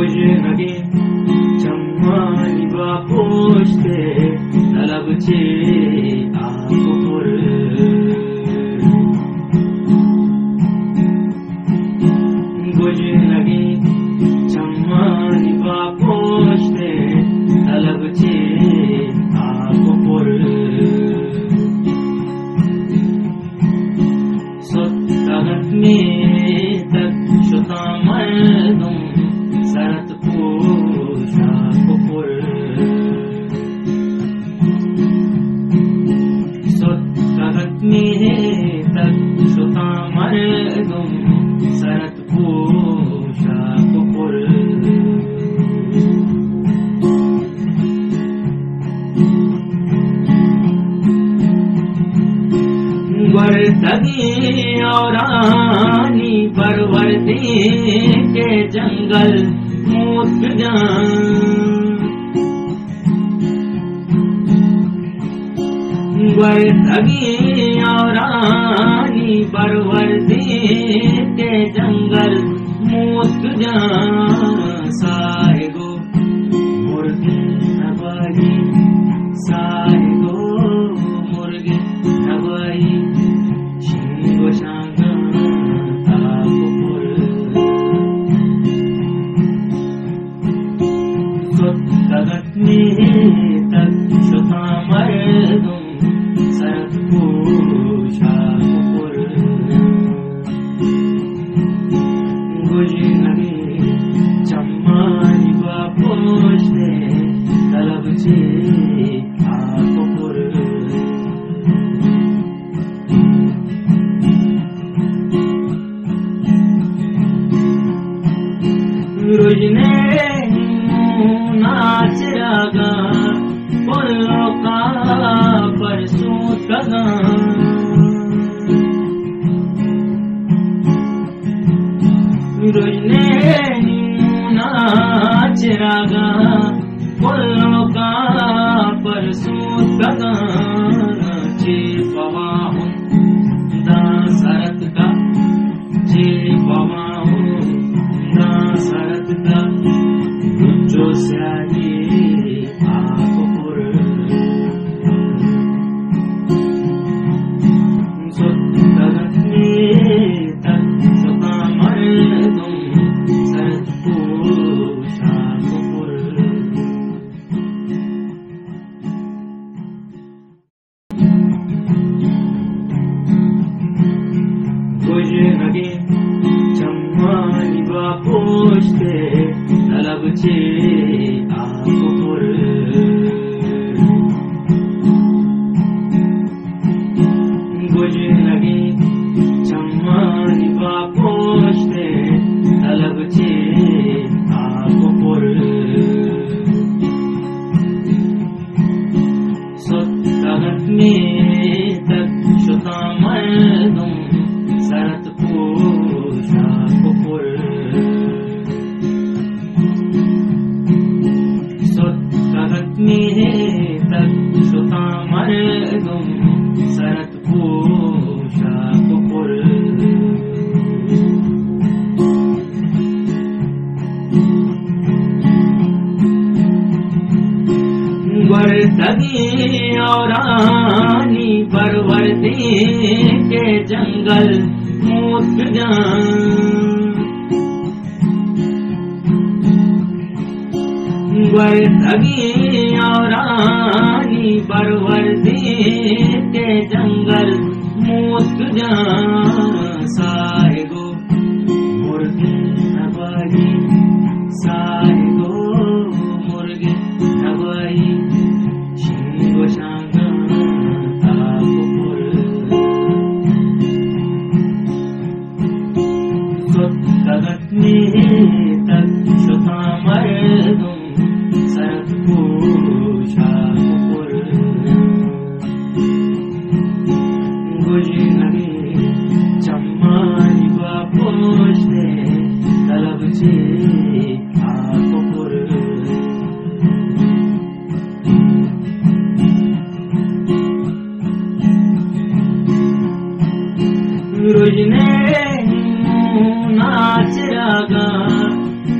고즈나게 정만이 바포시테 날아붙지 아코포를 고즈나게 정만이 바포시테 날아붙지 아코포를 सत्तगत में तक शुता मर्दों सरत पूषा कुपुर सत्तगत में तक शुता मर्दों सरत पूषा कुपुर वर्तगी और आनी परवरती के जंगल मूत वर्तगी और आनी परवरती के जंगल मूत साहेगो मुर्गी नवाई साहेगो मुर्गी नवाई सत्तगत में तक शुता मर्दों सरत पूषा कुपुर गोजिनगे चम्मानी बापोशते तलबचे आकुपुर रोजने नाच रागा बोलो का परसों कगा रोजने नाच रागा बोलो का परसों कगा चे पवाऊं दा सरत का चे पवाऊं दा सरत का जो स्याही आकुपुर सत्तगत में तक शुता मर्दों सरत पूषा कुपुर गोजिनगे चम्मानी बापोशते तलबचे आकुपुर गोजिनगे चम्मानी बापोशते तलबचे आकुपुर सत्तगत में तक शुता मर्दों सरत पूषा कुपुर सत्तगत में तक शुता मर्दों सरत पूषा कुपुर वर्तगी और आनी परवरती के जंगल मूत वर्तगी और आनी परवरती के जंगल मूत साहेगो मुर्गी नवाई साहेगो मुर्गी नवाई शिंगो शांगा आकुपुर सत्तगत में तक शुता मर्दों सरत पूषा कुपुर गोजिनगे चम्मानी बापोशते तलबचे आकुपुर रोजने नाच रागा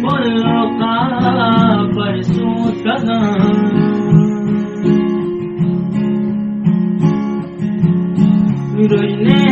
बोलो का Mirojne